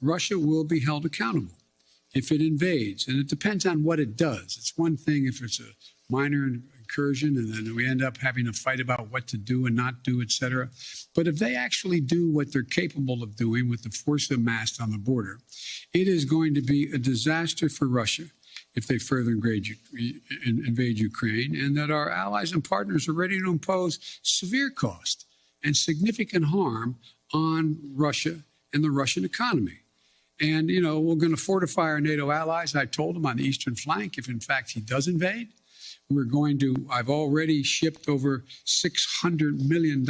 Russia will be held accountable if it invades. And it depends on what it does. It's one thing if it's a minor incursion and then we end up having a fight about what to do and not do, et cetera. But if they actually do what they're capable of doing with the force amassed on the border, it is going to be a disaster for Russia if they further invade Ukraine, and that our allies and partners are ready to impose severe cost and significant harm on Russia and the Russian economy. And, you know, we're going to fortify our NATO allies. I told them on the eastern flank, if in fact he does invade, I've already shipped over $600 million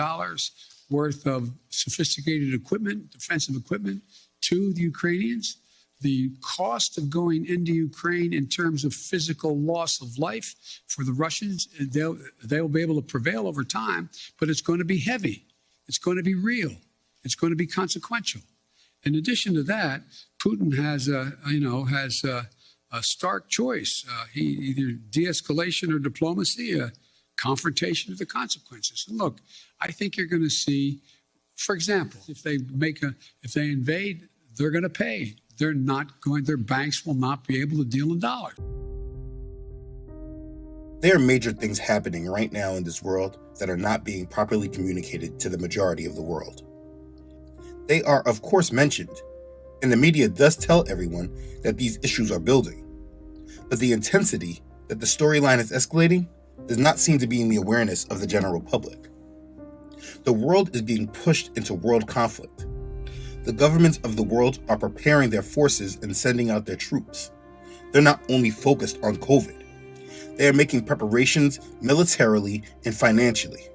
worth of sophisticated equipment, defensive equipment, to the Ukrainians. The cost of going into Ukraine in terms of physical loss of life for the Russians, they'll be able to prevail over time, but it's going to be heavy. It's going to be real. It's going to be consequential. In addition to that, Putin has a stark choice. Either de-escalation or diplomacy, a confrontation of the consequences. And look, I think you're going to see, for example, if they invade, they're going to pay. Their banks will not be able to deal in dollars. There are major things happening right now in this world that are not being properly communicated to the majority of the world. They are, of course, mentioned, and the media does tell everyone that these issues are building. But the intensity that the storyline is escalating does not seem to be in the awareness of the general public. The world is being pushed into world conflict. The governments of the world are preparing their forces and sending out their troops. They're not only focused on COVID. They are making preparations militarily and financially.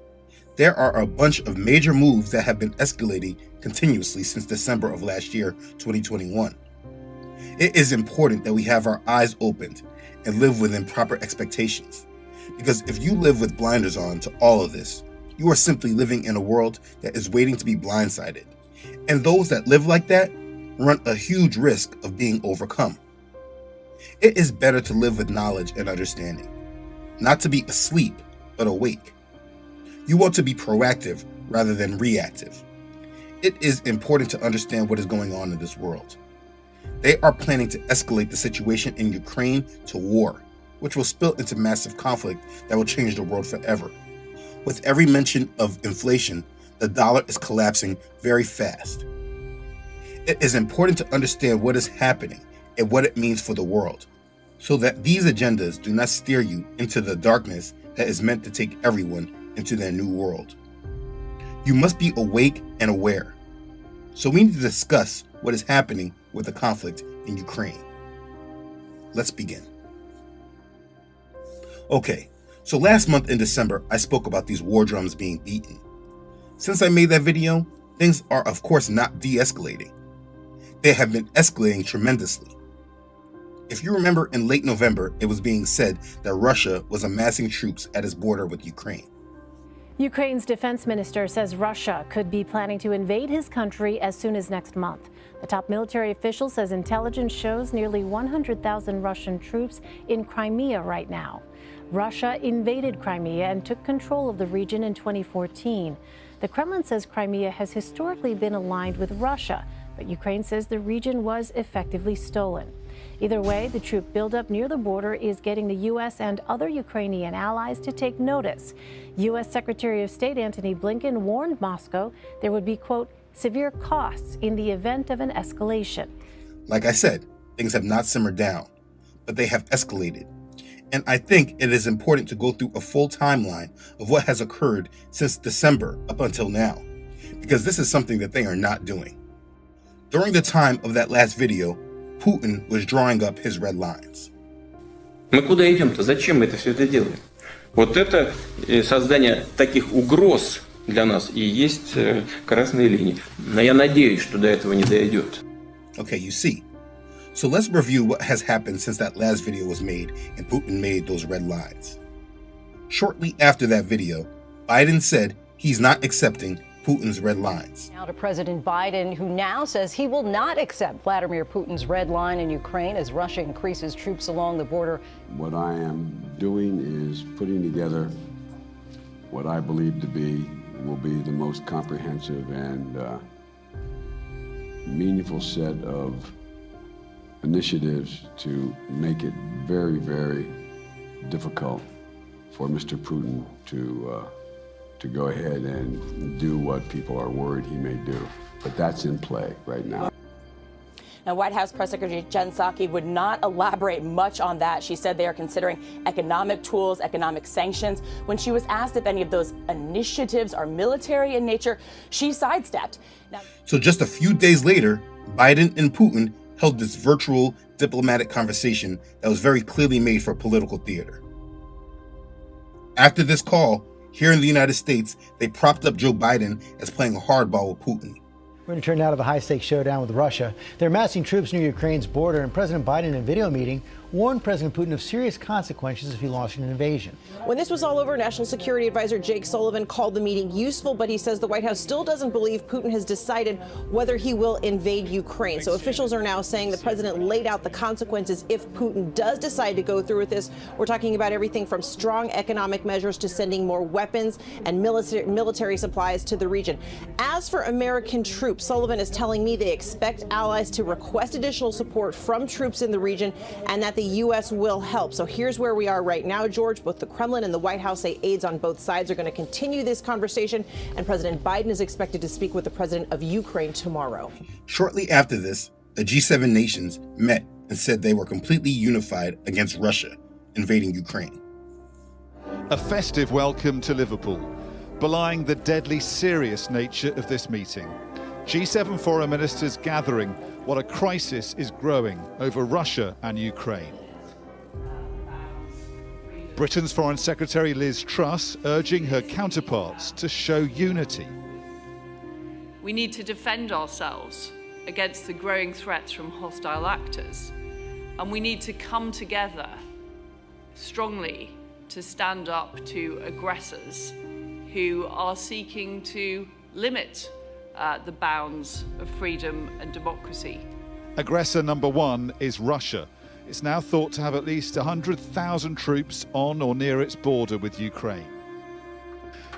There are a bunch of major moves that have been escalating continuously since December of last year, 2021. It is important that we have our eyes opened and live within proper expectations. Because if you live with blinders on to all of this, you are simply living in a world that is waiting to be blindsided. And those that live like that run a huge risk of being overcome. It is better to live with knowledge and understanding, not to be asleep, but awake. You want to be proactive rather than reactive. It is important to understand what is going on in this world. They are planning to escalate the situation in Ukraine to war, which will spill into massive conflict that will change the world forever. With every mention of inflation, the dollar is collapsing very fast. It is important to understand what is happening and what it means for the world, so that these agendas do not steer you into the darkness that is meant to take everyone into their new world. You must be awake and aware. So we need to discuss what is happening with the conflict in Ukraine. Let's begin. Okay, so last month in December, I spoke about these war drums being beaten. Since I made that video, things are of course not de-escalating. They have been escalating tremendously. If you remember, in late November, it was being said that Russia was amassing troops at its border with Ukraine. Ukraine's defense minister says Russia could be planning to invade his country as soon as next month. The top military official says intelligence shows nearly 100,000 Russian troops in Crimea right now. Russia invaded Crimea and took control of the region in 2014. The Kremlin says Crimea has historically been aligned with Russia, but Ukraine says the region was effectively stolen. Either way, the troop buildup near the border is getting the U.S. and other Ukrainian allies to take notice. U.S. Secretary of State Antony Blinken warned Moscow there would be, quote, severe costs in the event of an escalation. Like I said, things have not simmered down, but they have escalated. And I think it is important to go through a full timeline of what has occurred since December up until now, because this is something that they are not doing. During the time of that last video, Putin was drawing up his red lines. Мы куда идем-то? Зачем мы все это делаем? Вот это создание таких угроз для нас и есть красные линии. Но я надеюсь, что до этого не дойдет. Okay, you see. So let's review what has happened since that last video was made and Putin made those red lines. Shortly after that video, Biden said he's not accepting Putin's red lines. Now to President Biden, who now says he will not accept Vladimir Putin's red line in Ukraine as Russia increases troops along the border. What I am doing is putting together what I believe to be will be the most comprehensive and meaningful set of initiatives to make it very, very difficult for Mr. Putin to go ahead and do what people are worried he may do. But that's in play right now. Now, White House Press Secretary Jen Psaki would not elaborate much on that. She said they are considering economic tools, economic sanctions. When she was asked if any of those initiatives are military in nature, she sidestepped. Now, So just a few days later, Biden and Putin held this virtual diplomatic conversation that was very clearly made for political theater. After this call, here in the United States, they propped up Joe Biden as playing hardball with Putin. We're going to turn now to the high-stakes showdown with Russia. They're massing troops near Ukraine's border, and President Biden, in a video meeting, warned President Putin of serious consequences if he launched an invasion. When this was all over, National Security Advisor Jake Sullivan called the meeting useful, but he says the White House still doesn't believe Putin has decided whether he will invade Ukraine. So officials are now saying the president laid out the consequences if Putin does decide to go through with this. We're talking about everything from strong economic measures to sending more weapons and military supplies to the region. As for American troops, Sullivan is telling me they expect allies to request additional support from troops in the region and that the U.S. will help. So here's where we are right now, George. Both the Kremlin and the White House say aides on both sides are going to continue this conversation, and President Biden is expected to speak with the president of Ukraine tomorrow. Shortly after this, the G7 nations met and said they were completely unified against Russia invading Ukraine. A festive welcome to Liverpool, belying the deadly serious nature of this meeting. G7 foreign ministers gathering while a crisis is growing over Russia and Ukraine. Britain's Foreign Secretary Liz Truss urging her counterparts to show unity. We need to defend ourselves against the growing threats from hostile actors, and we need to come together strongly to stand up to aggressors who are seeking to limit the bounds of freedom and democracy. Aggressor number one is Russia. It's now thought to have at least 100,000 troops on or near its border with Ukraine.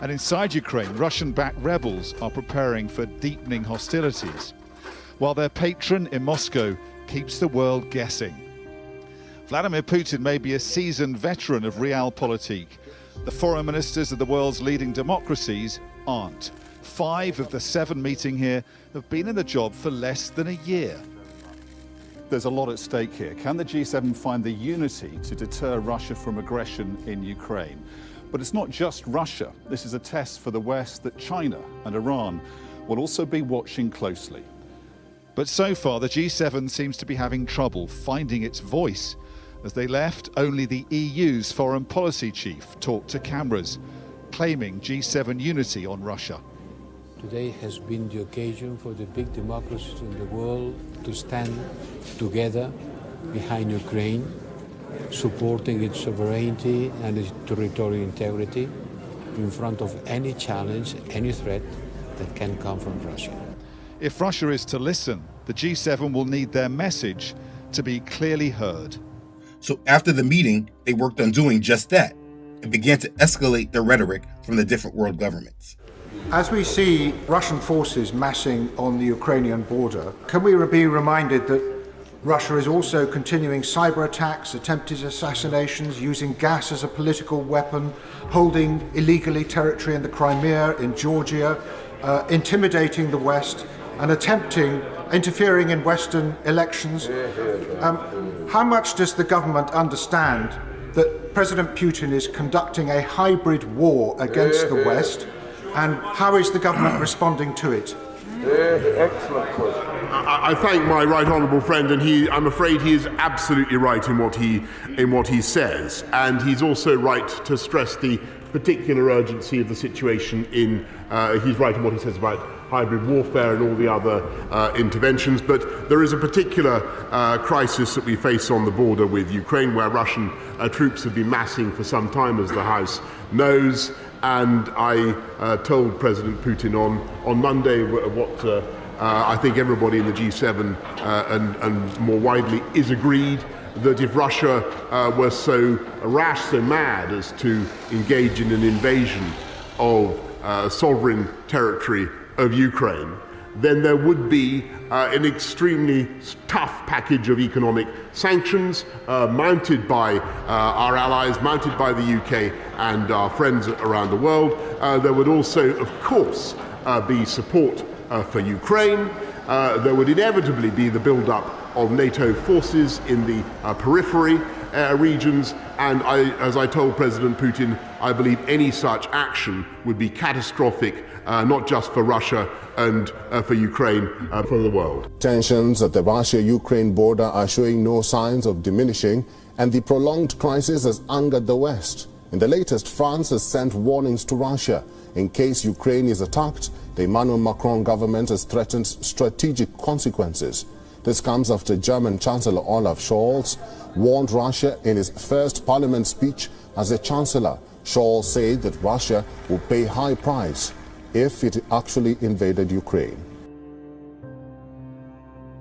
And inside Ukraine, Russian-backed rebels are preparing for deepening hostilities, while their patron in Moscow keeps the world guessing. Vladimir Putin may be a seasoned veteran of realpolitik. The foreign ministers of the world's leading democracies aren't. 5 of the 7 meeting here have been in the job for less than a year. There's a lot at stake here. Can the G7 find the unity to deter Russia from aggression in Ukraine? But it's not just Russia. This is a test for the West that China and Iran will also be watching closely. But so far, the G7 seems to be having trouble finding its voice. As they left, only the EU's foreign policy chief talked to cameras, claiming G7 unity on Russia. Today has been the occasion for the big democracies in the world to stand together behind Ukraine, supporting its sovereignty and its territorial integrity in front of any challenge, any threat that can come from Russia. If Russia is to listen, the G7 will need their message to be clearly heard. So after the meeting, they worked on doing just that and began to escalate their rhetoric from the different world governments. As we see Russian forces massing on the Ukrainian border, can we be reminded that Russia is also continuing cyber attacks, attempted assassinations, using gas as a political weapon, holding illegally territory in the Crimea, in Georgia, intimidating the West, and interfering in Western elections? How much does the government understand that President Putin is conducting a hybrid war against the West? And how is the government responding to it? Excellent question. I thank my right honourable friend, and I'm afraid he is absolutely right in what he says, and he's also right to stress the particular urgency of the situation. He's right in what he says about hybrid warfare and all the other interventions, but there is a particular crisis that we face on the border with Ukraine, where Russian troops have been massing for some time, as the House knows. And I told President Putin on Monday what I think everybody in the G7 and more widely is agreed, that if Russia were so rash, so mad as to engage in an invasion of sovereign territory of Ukraine, then there would be an extremely tough package of economic sanctions mounted by our allies, mounted by the UK and our friends around the world. There would also, of course, be support for Ukraine. There would inevitably be the build-up of NATO forces in the periphery regions, and as I told President Putin, I believe any such action would be catastrophic, not just for Russia and for Ukraine, for the world. Tensions at the Russia-Ukraine border are showing no signs of diminishing, and the prolonged crisis has angered the West. In the latest, France has sent warnings to Russia. In case Ukraine is attacked, the Emmanuel Macron government has threatened strategic consequences. This comes after German Chancellor Olaf Scholz warned Russia in his first parliament speech as a chancellor. Scholz said that Russia will pay high price if it actually invaded Ukraine.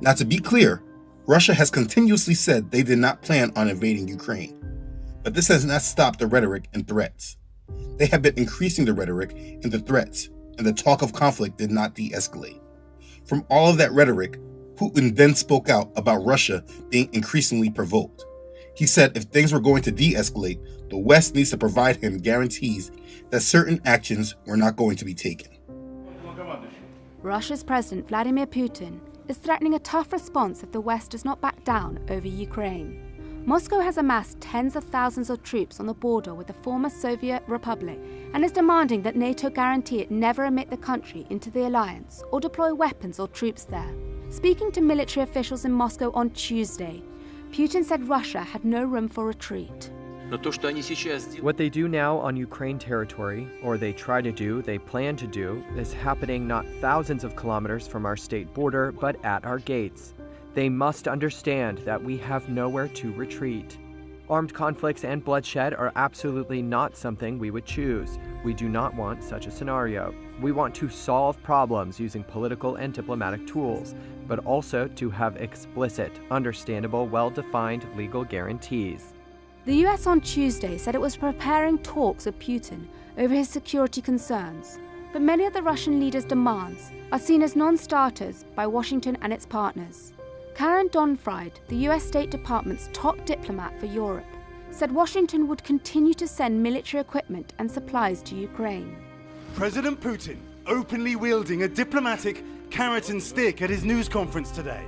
Now, to be clear, Russia has continuously said they did not plan on invading Ukraine. But this has not stopped the rhetoric and threats. They have been increasing the rhetoric and the threats, and the talk of conflict did not de-escalate. From all of that rhetoric, Putin then spoke out about Russia being increasingly provoked. He said if things were going to de-escalate, the West needs to provide him guarantees that certain actions were not going to be taken. Russia's President Vladimir Putin is threatening a tough response if the West does not back down over Ukraine. Moscow has amassed tens of thousands of troops on the border with the former Soviet Republic and is demanding that NATO guarantee it never admit the country into the alliance or deploy weapons or troops there. Speaking to military officials in Moscow on Tuesday, Putin said Russia had no room for retreat. What they do now on Ukraine territory, or they try to do, they plan to do, is happening not thousands of kilometers from our state border, but at our gates. They must understand that we have nowhere to retreat. Armed conflicts and bloodshed are absolutely not something we would choose. We do not want such a scenario. We want to solve problems using political and diplomatic tools, but also to have explicit, understandable, well-defined legal guarantees. The US on Tuesday said it was preparing talks with Putin over his security concerns, but many of the Russian leader's demands are seen as non-starters by Washington and its partners. Karen Donfried, the US State Department's top diplomat for Europe, said Washington would continue to send military equipment and supplies to Ukraine. President Putin openly wielding a diplomatic carrot and stick at his news conference today.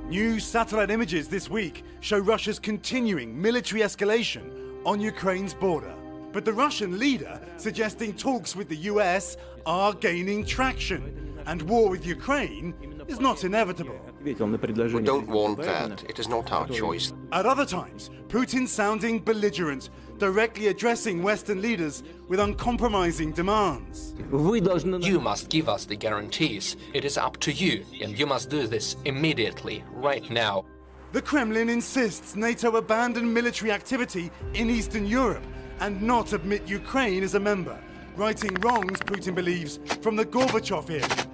New satellite images this week show Russia's continuing military escalation on Ukraine's border. But the Russian leader suggesting talks with the US are gaining traction, and war with Ukraine is not inevitable. We don't want that. It is not our choice. At other times, Putin sounding belligerent, directly addressing Western leaders with uncompromising demands. You must give us the guarantees. It is up to you, and you must do this immediately, right now. The Kremlin insists NATO abandon military activity in Eastern Europe and not admit Ukraine as a member, righting wrongs, Putin believes, from the Gorbachev era.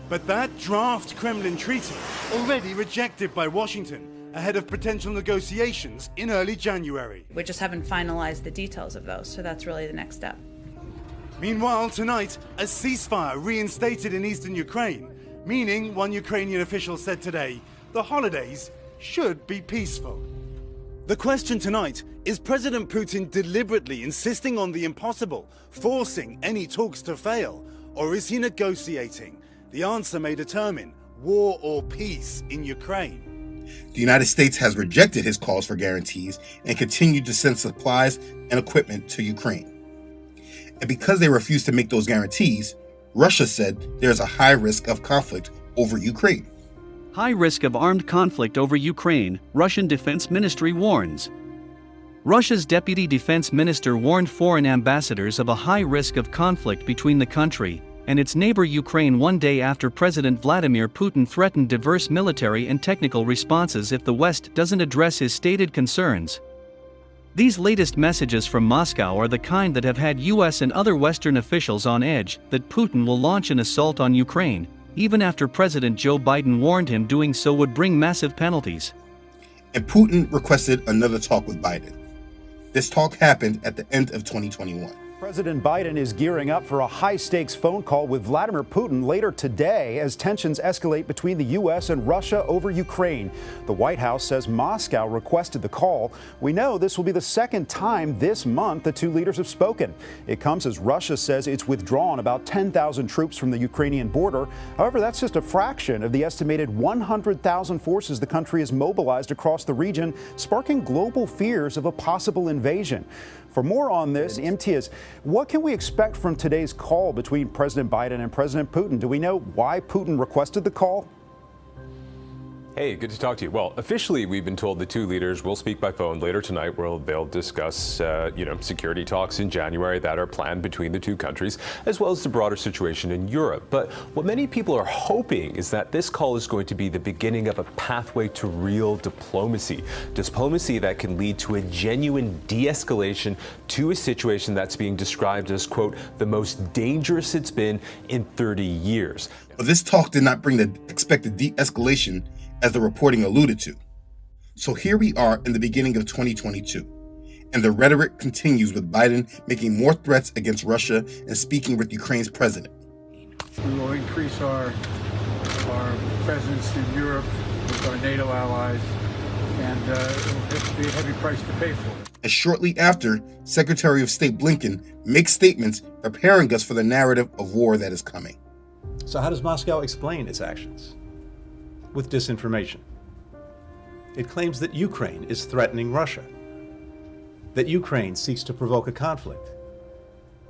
But that draft Kremlin treaty already rejected by Washington ahead of potential negotiations in early January. We just haven't finalized the details of those, so that's really the next step. Meanwhile, tonight, a ceasefire reinstated in eastern Ukraine, meaning, one Ukrainian official said today, the holidays should be peaceful. The question tonight, is President Putin deliberately insisting on the impossible, forcing any talks to fail, or is he negotiating? The answer may determine war or peace in Ukraine. The United States has rejected his calls for guarantees and continued to send supplies and equipment to Ukraine. And because they refused to make those guarantees, Russia said there's a high risk of conflict over Ukraine. High risk of armed conflict over Ukraine, Russian Defense Ministry warns. Russia's Deputy Defense Minister warned foreign ambassadors of a high risk of conflict between the country and its neighbor Ukraine one day after President Vladimir Putin threatened diverse military and technical responses if the West doesn't address his stated concerns. These latest messages from Moscow are the kind that have had US and other Western officials on edge that Putin will launch an assault on Ukraine, even after President Joe Biden warned him doing so would bring massive penalties. And Putin requested another talk with Biden. This talk happened at the end of 2021. President Biden is gearing up for a high-stakes phone call with Vladimir Putin later today as tensions escalate between the U.S. and Russia over Ukraine. The White House says Moscow requested the call. We know this will be the second time this month the two leaders have spoken. It comes as Russia says it's withdrawn about 10,000 troops from the Ukrainian border. However, that's just a fraction of the estimated 100,000 forces the country has mobilized across the region, sparking global fears of a possible invasion. For more on this, Imtiaz, what can we expect from today's call between President Biden and President Putin? Do we know why Putin requested the call? Hey, good to talk to you. Well, officially, we've been told the two leaders will speak by phone later tonight, where they'll discuss, security talks in January that are planned between the two countries, as well as the broader situation in Europe. But what many people are hoping is that this call is going to be the beginning of a pathway to real diplomacy that can lead to a genuine de-escalation to a situation that's being described as, quote, the most dangerous it's been in 30 years. But this talk did not bring the expected de-escalation as the reporting alluded to. So here we are in the beginning of 2022, and the rhetoric continues with Biden making more threats against Russia and speaking with Ukraine's president. We will increase our presence in Europe with our NATO allies, and it will have to be a heavy price to pay for it. And shortly after, Secretary of State Blinken makes statements preparing us for the narrative of war that is coming. So how does Moscow explain its actions? With disinformation. It claims that Ukraine is threatening Russia, that Ukraine seeks to provoke a conflict,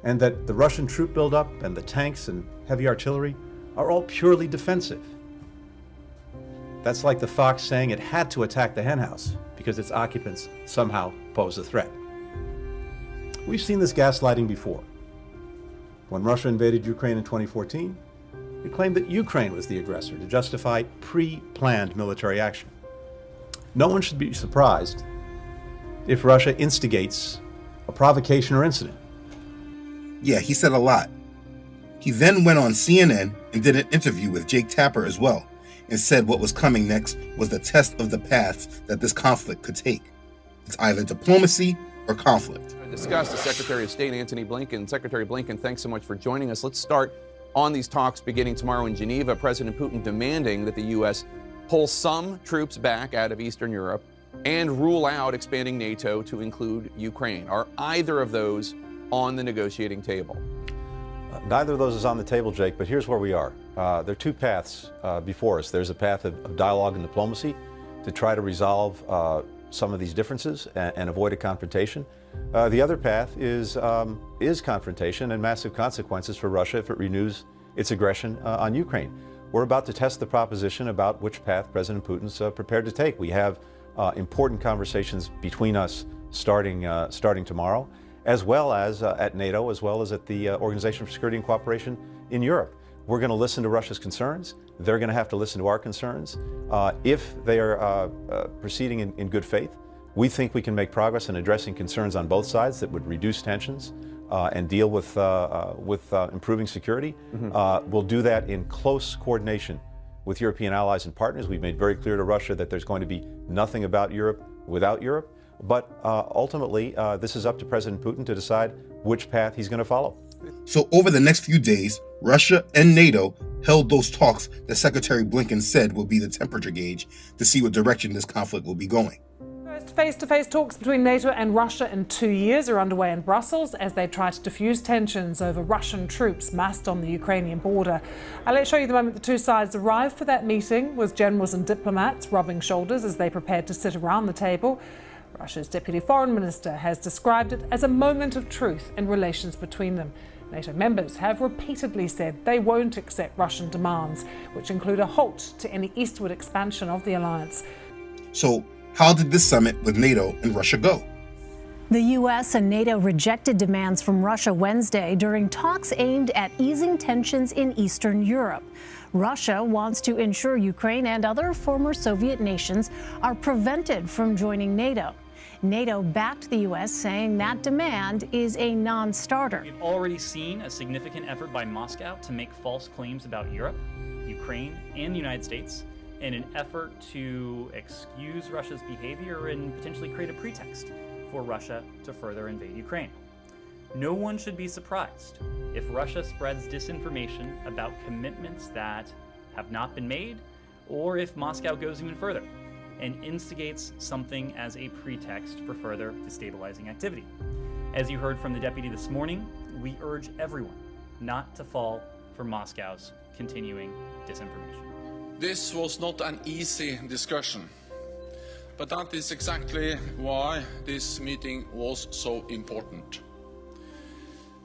and that the Russian troop buildup and the tanks and heavy artillery are all purely defensive. That's like the fox saying it had to attack the henhouse because its occupants somehow pose a threat. We've seen this gaslighting before. When Russia invaded Ukraine in 2014, it claimed that Ukraine was the aggressor to justify pre-planned military action. No one should be surprised if Russia instigates a provocation or incident. Yeah, he said a lot. He then went on CNN and did an interview with Jake Tapper as well, and said what was coming next was the test of the paths that this conflict could take. It's either diplomacy or conflict. To discuss the Secretary of State, Antony Blinken. Secretary Blinken, thanks so much for joining us. Let's start on these talks beginning tomorrow in Geneva. President Putin demanding that the U.S. pull some troops back out of Eastern Europe and rule out expanding NATO to include Ukraine. Are either of those on the negotiating table? Neither of those is on the table, Jake, but here's where we are. There are two paths before us. There's a path of dialogue and diplomacy to try to resolve some of these differences and avoid a confrontation. The other path is confrontation and massive consequences for Russia if it renews its aggression on Ukraine. We're about to test the proposition about which path President Putin's prepared to take. We have important conversations between us starting tomorrow, as well as at NATO, as well as at the Organization for Security and Cooperation in Europe. We're going to listen to Russia's concerns. They're going to have to listen to our concerns. If they are proceeding in good faith, we think we can make progress in addressing concerns on both sides that would reduce tensions and deal with improving security. We'll do that in close coordination with European allies and partners. We've made very clear to Russia that there's going to be nothing about Europe without Europe. But ultimately, this is up to President Putin to decide which path he's going to follow. So over the next few days, Russia and NATO held those talks that Secretary Blinken said will be the temperature gauge to see what direction this conflict will be going. First face-to-face talks between NATO and Russia in 2 years are underway in Brussels as they try to diffuse tensions over Russian troops massed on the Ukrainian border. Let's show you the moment the two sides arrived for that meeting, with generals and diplomats rubbing shoulders as they prepared to sit around the table. Russia's Deputy Foreign Minister has described it as a moment of truth in relations between them. NATO members have repeatedly said they won't accept Russian demands, which include a halt to any eastward expansion of the alliance. So, how did this summit with NATO and Russia go? The U.S. and NATO rejected demands from Russia Wednesday during talks aimed at easing tensions in Eastern Europe. Russia wants to ensure Ukraine and other former Soviet nations are prevented from joining NATO. NATO backed the U.S., saying that demand is a non-starter. We've already seen a significant effort by Moscow to make false claims about Europe, Ukraine, and the United States in an effort to excuse Russia's behavior and potentially create a pretext for Russia to further invade Ukraine. No one should be surprised if Russia spreads disinformation about commitments that have not been made, or if Moscow goes even further and instigates something as a pretext for further destabilizing activity. As you heard from the deputy this morning, we urge everyone not to fall for Moscow's continuing disinformation. This was not an easy discussion, but that is exactly why this meeting was so important.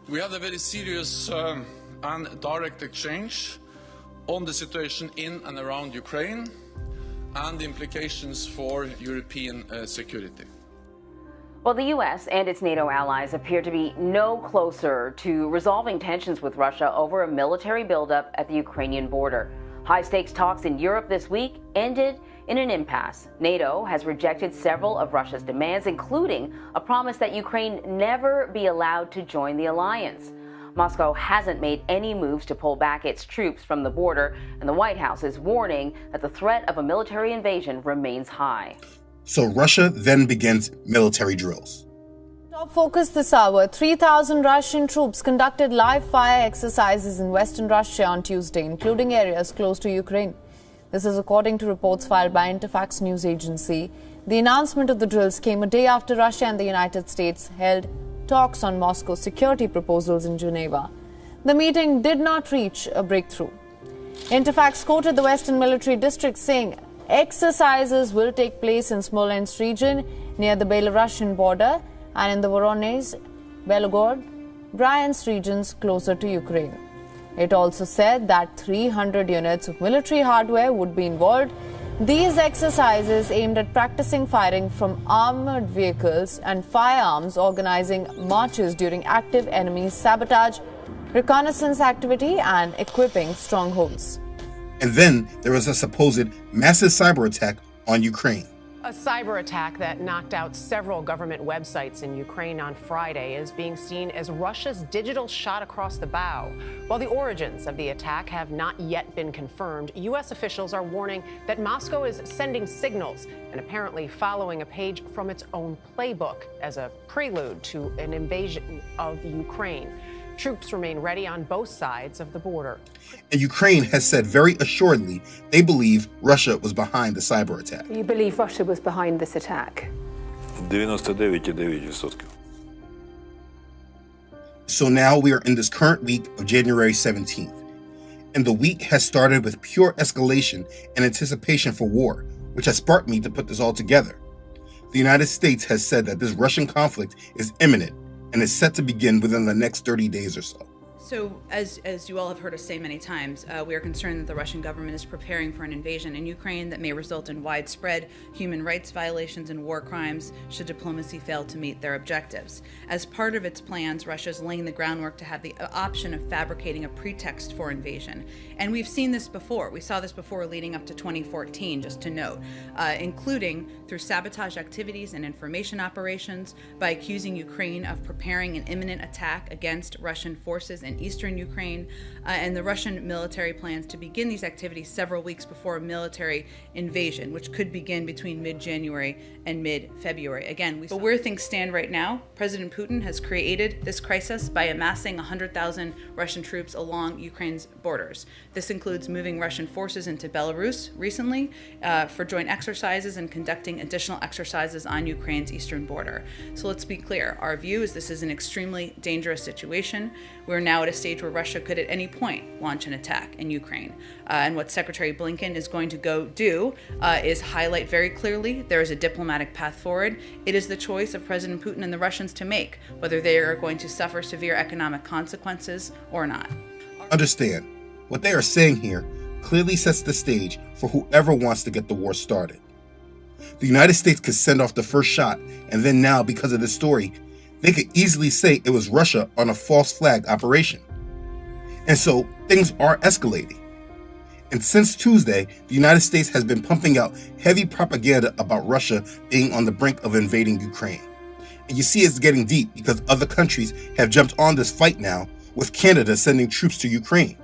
We had a very serious and direct exchange on the situation in and around Ukraine and the implications for European security. Well, the U.S. and its NATO allies appear to be no closer to resolving tensions with Russia over a military buildup at the Ukrainian border. High-stakes talks in Europe this week ended in an impasse. NATO has rejected several of Russia's demands, including a promise that Ukraine never be allowed to join the alliance. Moscow hasn't made any moves to pull back its troops from the border, and the White House is warning that the threat of a military invasion remains high. So Russia then begins military drills. Top focus this hour. 3,000 Russian troops conducted live fire exercises in western Russia on Tuesday, including areas close to Ukraine. This is according to reports filed by Interfax news agency. The announcement of the drills came a day after Russia and the United States held talks on Moscow's security proposals in Geneva. The meeting did not reach a breakthrough. Interfax quoted the Western Military District saying exercises will take place in Smolensk region near the Belarusian border and in the Voronezh, Belgorod, Bryansk regions closer to Ukraine. It also said that 300 units of military hardware would be involved. These exercises aimed at practicing firing from armored vehicles and firearms, organizing marches during active enemy sabotage, reconnaissance activity, and equipping strongholds. And then there was a supposed massive cyber attack on Ukraine. A cyber attack that knocked out several government websites in Ukraine on Friday is being seen as Russia's digital shot across the bow. While the origins of the attack have not yet been confirmed, U.S. officials are warning that Moscow is sending signals and apparently following a page from its own playbook as a prelude to an invasion of Ukraine. Troops remain ready on both sides of the border. And Ukraine has said very assuredly they believe Russia was behind the cyber attack. You believe Russia was behind this attack? 99,9%. So now we are in this current week of January 17th. And the week has started with pure escalation and anticipation for war, which has sparked me to put this all together. The United States has said that this Russian conflict is imminent and is set to begin within the next 30 days or so. So, as you all have heard us say many times, we are concerned that the Russian government is preparing for an invasion in Ukraine that may result in widespread human rights violations and war crimes should diplomacy fail to meet their objectives. As part of its plans, Russia is laying the groundwork to have the option of fabricating a pretext for invasion. And we've seen this before. We saw this before leading up to 2014, just to note, including through sabotage activities and information operations, by accusing Ukraine of preparing an imminent attack against Russian forces in eastern Ukraine, and the Russian military plans to begin these activities several weeks before a military invasion, which could begin between mid-January and mid-February. Again, but where things stand right now, President Putin has created this crisis by amassing 100,000 Russian troops along Ukraine's borders. This includes moving Russian forces into Belarus recently for joint exercises and conducting additional exercises on Ukraine's eastern border. So let's be clear. Our view is this is an extremely dangerous situation. We're now at a stage where Russia could at any point launch an attack in Ukraine. And what Secretary Blinken is going to go do is highlight very clearly there is a diplomatic path forward. It is the choice of President Putin and the Russians to make whether they are going to suffer severe economic consequences or not. Understand, what they are saying here clearly sets the stage for whoever wants to get the war started. The United States could send off the first shot, and then now, because of this story, they could easily say it was Russia on a false flag operation. And so things are escalating. And since Tuesday, the United States has been pumping out heavy propaganda about Russia being on the brink of invading Ukraine. And you see it's getting deep because other countries have jumped on this fight now, with Canada sending troops to Ukraine.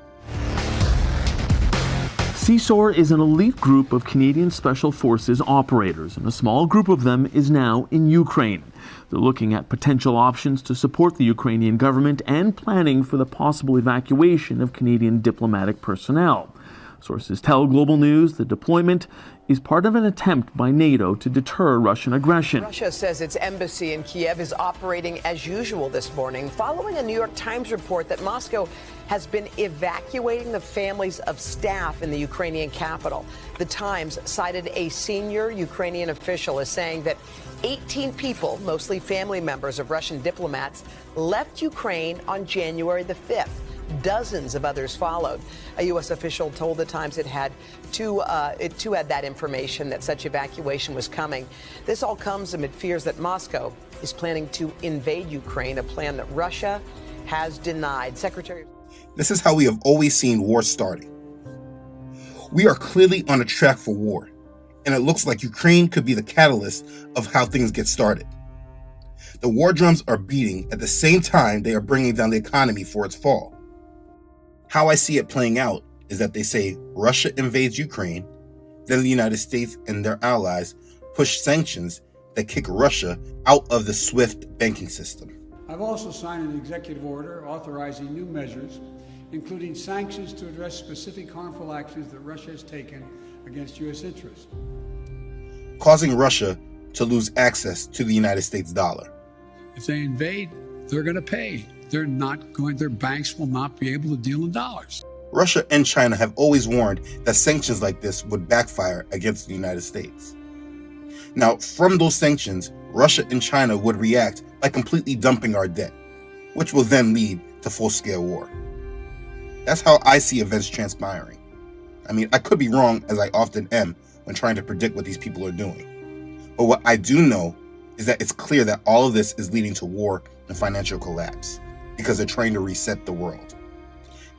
CSOR is an elite group of Canadian Special Forces operators, and a small group of them is now in Ukraine. They're looking at potential options to support the Ukrainian government and planning for the possible evacuation of Canadian diplomatic personnel. Sources tell Global News the deployment is part of an attempt by NATO to deter Russian aggression. Russia says its embassy in Kiev is operating as usual this morning, following a New York Times report that Moscow has been evacuating the families of staff in the Ukrainian capital. The Times cited a senior Ukrainian official as saying that 18 people, mostly family members of Russian diplomats, left Ukraine on January the 5th. Dozens of others followed. A U.S. official told the Times it had had that information that such evacuation was coming. This all comes amid fears that Moscow is planning to invade Ukraine, a plan that Russia has denied. This is how we have always seen war starting. We are clearly on a track for war, and it looks like Ukraine could be the catalyst of how things get started. The war drums are beating at the same time they are bringing down the economy for its fall. How I see it playing out is that they say Russia invades Ukraine, then the United States and their allies push sanctions that kick Russia out of the SWIFT banking system. I've also signed an executive order authorizing new measures, including sanctions to address specific harmful actions that Russia has taken against U.S. interests, causing Russia to lose access to the United States dollar. If they invade, they're going to pay. Their banks will not be able to deal in dollars. Russia and China have always warned that sanctions like this would backfire against the United States. Now, from those sanctions, Russia and China would react by completely dumping our debt, which will then lead to full-scale war. That's how I see events transpiring. I mean, I could be wrong, as I often am, when trying to predict what these people are doing. But what I do know is that it's clear that all of this is leading to war and financial collapse, because they're trying to reset the world.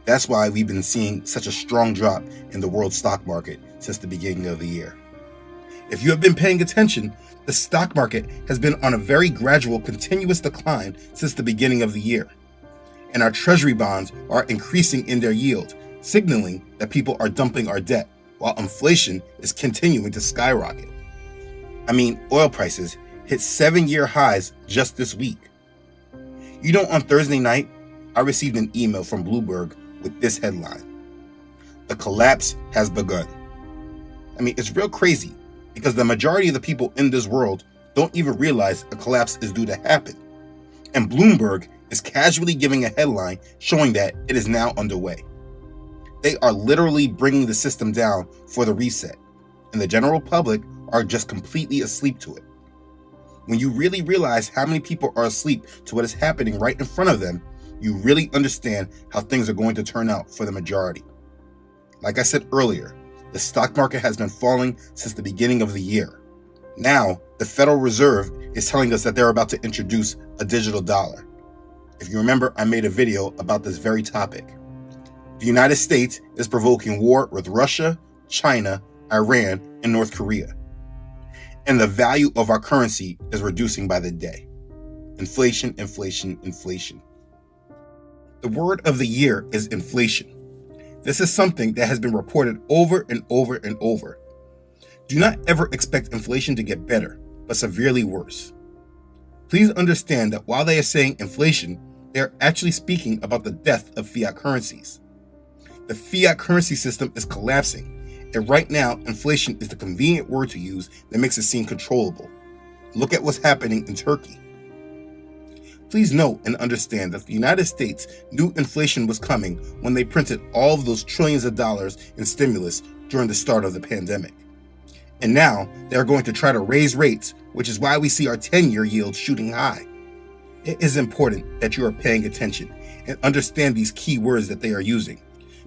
That's why we've been seeing such a strong drop in the world stock market since the beginning of the year. If you have been paying attention, the stock market has been on a very gradual, continuous decline since the beginning of the year. And our treasury bonds are increasing in their yield, signaling that people are dumping our debt, while inflation is continuing to skyrocket. I mean, oil prices hit 7-year highs just this week. You know, on Thursday night, I received an email from Bloomberg with this headline: "The collapse has begun." I mean, it's real crazy, because the majority of the people in this world don't even realize a collapse is due to happen. And Bloomberg is casually giving a headline showing that it is now underway. They are literally bringing the system down for the reset, and the general public are just completely asleep to it. When you really realize how many people are asleep to what is happening right in front of them, you really understand how things are going to turn out for the majority. Like I said earlier, the stock market has been falling since the beginning of the year. Now, the Federal Reserve is telling us that they're about to introduce a digital dollar. If you remember, I made a video about this very topic. The United States is provoking war with Russia, China, Iran, and North Korea. And the value of our currency is reducing by the day. Inflation, inflation, inflation. The word of the year is inflation. This is something that has been reported over and over and over. Do not ever expect inflation to get better, but severely worse. Please understand that while they are saying inflation, they are actually speaking about the death of fiat currencies. The fiat currency system is collapsing. And right now, inflation is the convenient word to use that makes it seem controllable. Look at what's happening in Turkey. Please note and understand that the United States knew inflation was coming when they printed all of those trillions of dollars in stimulus during the start of the pandemic. And now they are going to try to raise rates, which is why we see our 10-year yield shooting high. It is important that you are paying attention and understand these key words that they are using,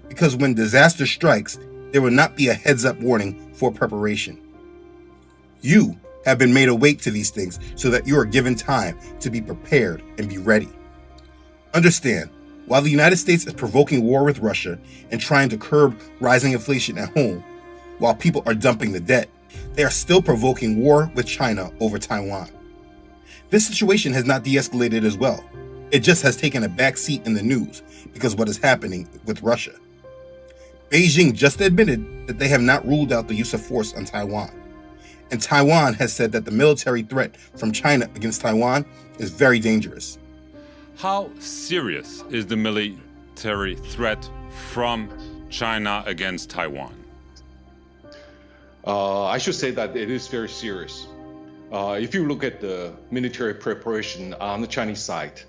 because when disaster strikes, there will not be a heads-up warning for preparation. You have been made awake to these things so that you are given time to be prepared and be ready. Understand, while the United States is provoking war with Russia and trying to curb rising inflation at home, while people are dumping the debt, they are still provoking war with China over Taiwan. This situation has not de-escalated as well. It just has taken a back seat in the news because of what is happening with Russia. Beijing just admitted that they have not ruled out the use of force on Taiwan. And Taiwan has said that the military threat from China against Taiwan is very dangerous. How serious is the military threat from China against Taiwan? I should say that it is very serious. If you look at the military preparation on the Chinese side,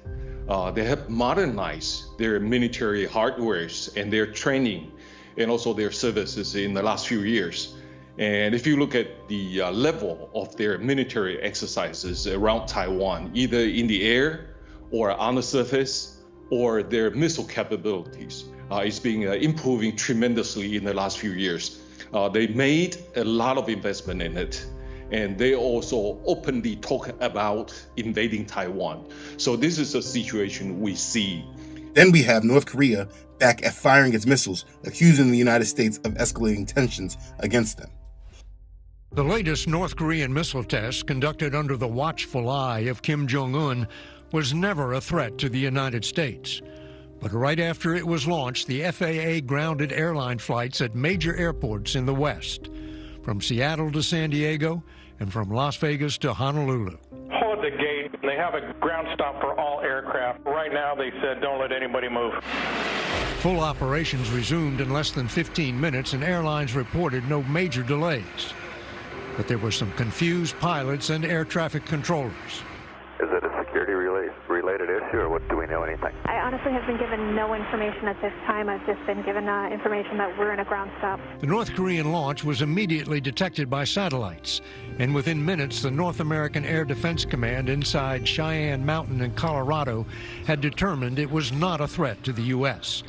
they have modernized their military hardwares and their training and also their services in the last few years. And if you look at the level of their military exercises around Taiwan, either in the air or on the surface, or their missile capabilities, it's been improving tremendously in the last few years. They made a lot of investment in it, and they also openly talk about invading Taiwan. So this is a situation we see. Then we have North Korea back at firing its missiles, accusing the United States of escalating tensions against them. The latest North Korean missile test, conducted under the watchful eye of Kim Jong-un, was never a threat to the United States. But right after it was launched, the FAA grounded airline flights at major airports in the West, from Seattle to San Diego and from Las Vegas to Honolulu. Hold the gate. They have a ground stop for all aircraft. Right now, they said don't let anybody move. Full operations resumed in less than 15 minutes, and airlines reported no major delays. But there were some confused pilots and air traffic controllers. Is it a security-related issue, or what, do we know anything? I honestly have been given no information at this time. I've just been given information that we're in a ground stop. The North Korean launch was immediately detected by satellites, and within minutes, the North American Air Defense Command inside Cheyenne Mountain in Colorado had determined it was not a threat to the U.S.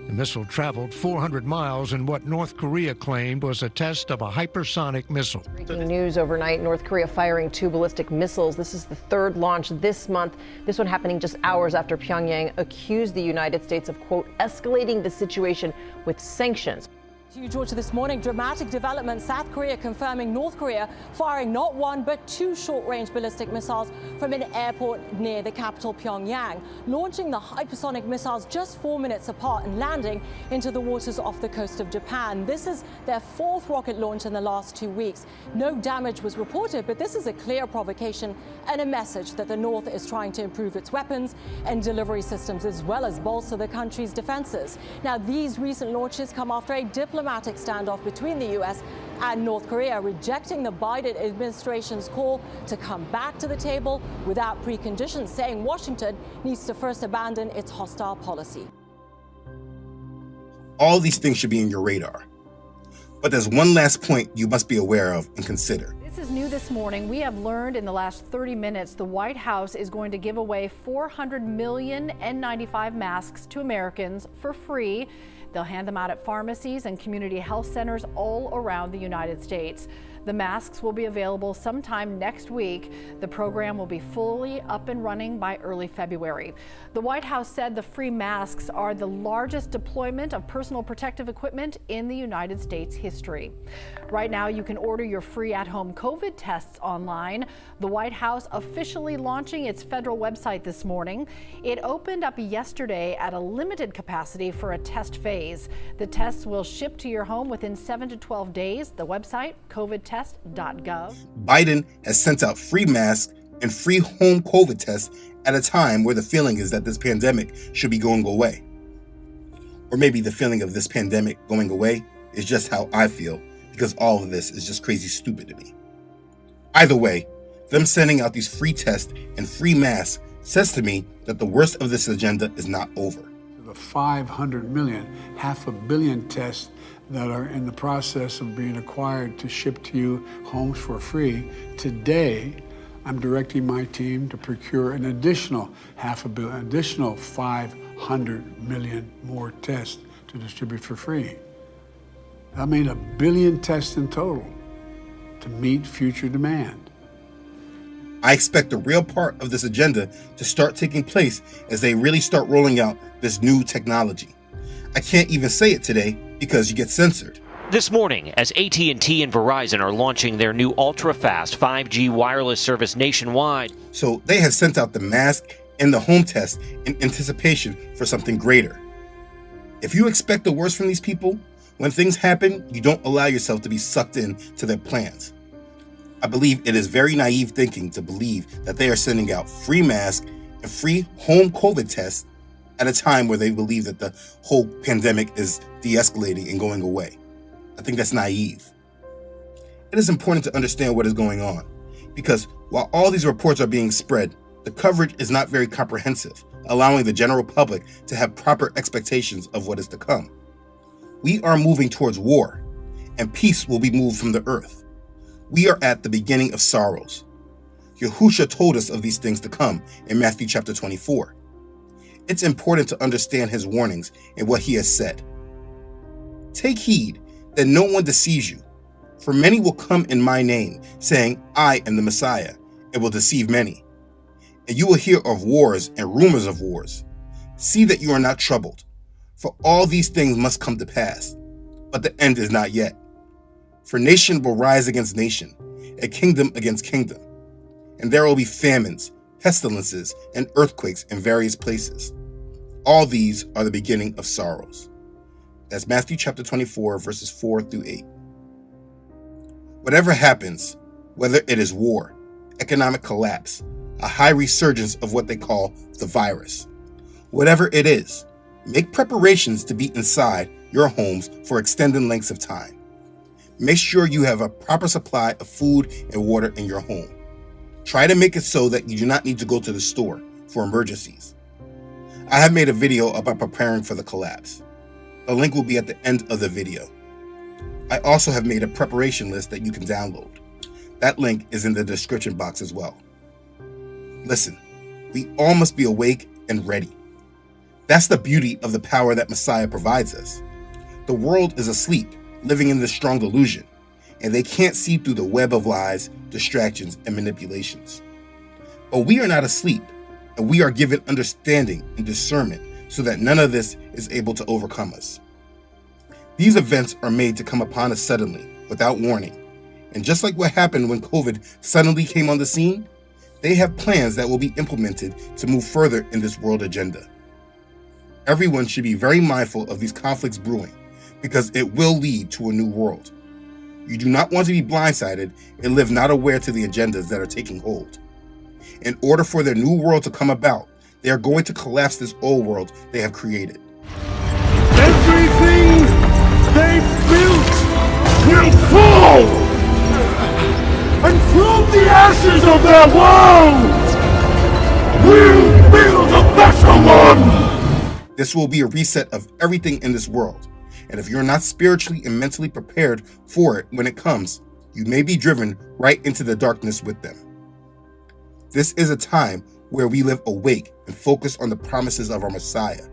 The missile traveled 400 miles in what North Korea claimed was a test of a hypersonic missile. Breaking news overnight, North Korea firing 2 ballistic missiles. This is the 3rd launch this month. This one happening just hours after Pyongyang accused the United States of, quote, escalating the situation with sanctions. To you, Georgia, this morning, dramatic development. South Korea confirming North Korea firing not 1 but 2 short-range ballistic missiles from an airport near the capital, Pyongyang, launching the hypersonic missiles just 4 minutes apart and landing into the waters off the coast of Japan. This is their 4th rocket launch in the last 2 weeks. No damage was reported, but this is a clear provocation and a message that the North is trying to improve its weapons and delivery systems, as well as bolster the country's defenses. Now, these recent launches come after a diplomatic standoff between the U.S. and North Korea, rejecting the Biden administration's call to come back to the table without preconditions, saying Washington needs to first abandon its hostile policy. All these things should be in your radar. But there's one last point you must be aware of and consider. This is new this morning. We have learned in the last 30 minutes the White House is going to give away 400 million N95 masks to Americans for free. They'll hand them out at pharmacies and community health centers all around the United States. The masks will be available sometime next week. The program will be fully up and running by early February. The White House said the free masks are the largest deployment of personal protective equipment in the United States history. Right now, you can order your free at-home COVID tests online. The White House officially launching its federal website this morning. It opened up yesterday at a limited capacity for a test phase. The tests will ship to your home within 7 to 12 days. The website, covidtest.gov. Biden has sent out free masks and free home COVID tests at a time where the feeling is that this pandemic should be going away. Or maybe the feeling of this pandemic going away is just how I feel, because all of this is just crazy stupid to me. Either way, them sending out these free tests and free masks says to me that the worst of this agenda is not over. The 500 million, 500 million tests that are in the process of being acquired to ship to you homes for free. Today, I'm directing my team to procure an additional 500 million, additional 500 million more tests to distribute for free. That means 1 billion tests in total to meet future demand. I expect the real part of this agenda to start taking place as they really start rolling out this new technology. I can't even say it today because you get censored. This morning, as AT&T and Verizon are launching their new ultra-fast 5G wireless service nationwide. So they have sent out the mask and the home test in anticipation for something greater. If you expect the worst from these people, When things happen, you don't allow yourself to be sucked in to their plans. I believe it is very naive thinking to believe that they are sending out free masks and free home COVID tests at a time where they believe that the whole pandemic is de-escalating and going away. I think that's naive. It is important to understand what is going on, because while all these reports are being spread, the coverage is not very comprehensive, allowing the general public to have proper expectations of what is to come. We are moving towards war, and peace will be moved from the earth. We are at the beginning of sorrows. Yahushua told us of these things to come in Matthew chapter 24. It's important to understand his warnings and what he has said. Take heed that no one deceives you, for many will come in my name, saying, I am the Messiah, and will deceive many. And you will hear of wars and rumors of wars. See that you are not troubled, for all these things must come to pass, but the end is not yet. For nation will rise against nation, and kingdom against kingdom, and there will be famines, pestilences, and earthquakes in various places. All these are the beginning of sorrows. That's Matthew chapter 24, verses 4 through 8. Whatever happens, whether it is war, economic collapse, a high resurgence of what they call the virus, whatever it is, make preparations to be inside your homes for extended lengths of time. Make sure you have a proper supply of food and water in your home. Try to make it so that you do not need to go to the store for emergencies. I have made a video about preparing for the collapse. The link will be at the end of the video. I also have made a preparation list that you can download. That link is in the description box as well. Listen, we all must be awake and ready. That's the beauty of the power that Messiah provides us. The world is asleep, living in this strong delusion, and they can't see through the web of lies, distractions, and manipulations. But we are not asleep, and we are given understanding and discernment so that none of this is able to overcome us. These events are made to come upon us suddenly, without warning. And just like what happened when COVID suddenly came on the scene, they have plans that will be implemented to move further in this world agenda. Everyone should be very mindful of these conflicts brewing, because it will lead to a new world. You do not want to be blindsided and live not aware to the agendas that are taking hold. In order for their new world to come about, they are going to collapse this old world they have created. Everything they built will fall! And from the ashes of their world, we'll build a better one! This will be a reset of everything in this world. And if you're not spiritually and mentally prepared for it when it comes, you may be driven right into the darkness with them. This is a time where we live awake and focus on the promises of our Messiah.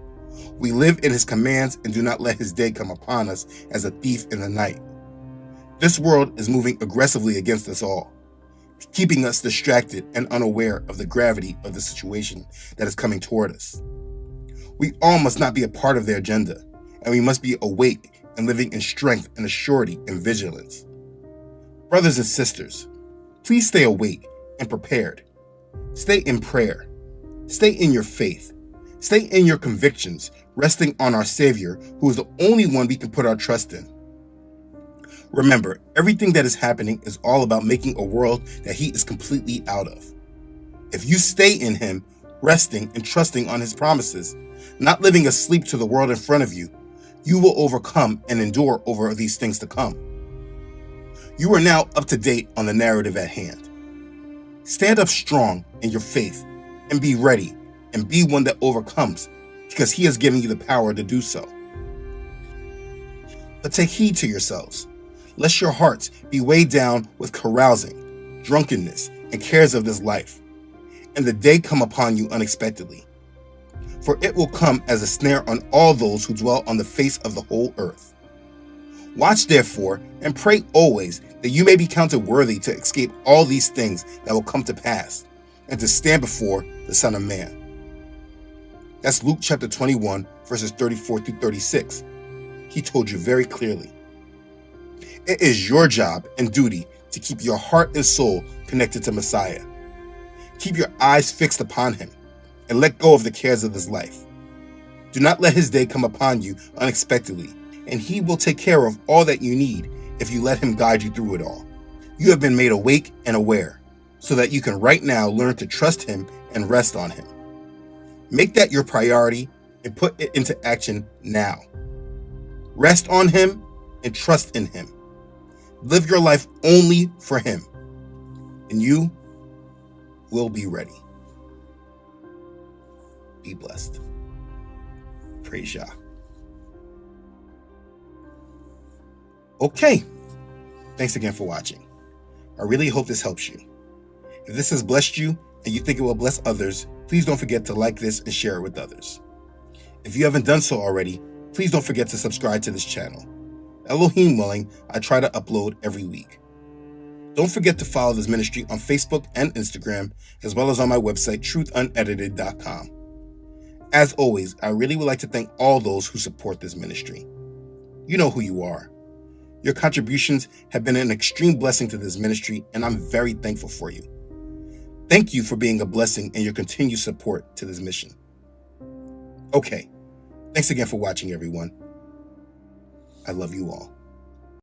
We live in his commands and do not let his day come upon us as a thief in the night. This world is moving aggressively against us all, keeping us distracted and unaware of the gravity of the situation that is coming toward us. We all must not be a part of their agenda, and we must be awake and living in strength and assurity and vigilance. Brothers and sisters, please stay awake and prepared. Stay in prayer. Stay in your faith. Stay in your convictions, resting on our Savior, who is the only one we can put our trust in. Remember, everything that is happening is all about making a world that he is completely out of. If you stay in him, resting and trusting on his promises, not living asleep to the world in front of you, you will overcome and endure over these things to come. You are now up to date on the narrative at hand. Stand up strong in your faith and be ready and be one that overcomes, because he has given you the power to do so. But take heed to yourselves, lest your hearts be weighed down with carousing, drunkenness, and cares of this life, and the day come upon you unexpectedly. For it will come as a snare on all those who dwell on the face of the whole earth. Watch therefore, and pray always, that you may be counted worthy to escape all these things that will come to pass, and to stand before the Son of Man. That's Luke chapter 21, verses 34 through 36. He told you very clearly. It is your job and duty to keep your heart and soul connected to Messiah. Keep your eyes fixed upon him, and let go of the cares of this life. Do not let his day come upon you unexpectedly, and he will take care of all that you need if you let him guide you through it all. You have been made awake and aware so that you can right now learn to trust him and rest on him. Make that your priority and put it into action now. Rest on him and trust in him. Live your life only for him, and you will be ready. Be blessed. Praise Yah. Okay. Thanks again for watching. I really hope this helps you. If this has blessed you and you think it will bless others, please don't forget to like this and share it with others. If you haven't done so already, please don't forget to subscribe to this channel. Elohim willing, I try to upload every week. Don't forget to follow this ministry on Facebook and Instagram, as well as on my website, truthunedited.com. As always, I really would like to thank all those who support this ministry. You know who you are. Your contributions have been an extreme blessing to this ministry, and I'm very thankful for you. Thank you for being a blessing and your continued support to this mission. Okay, thanks again for watching, everyone. I love you all.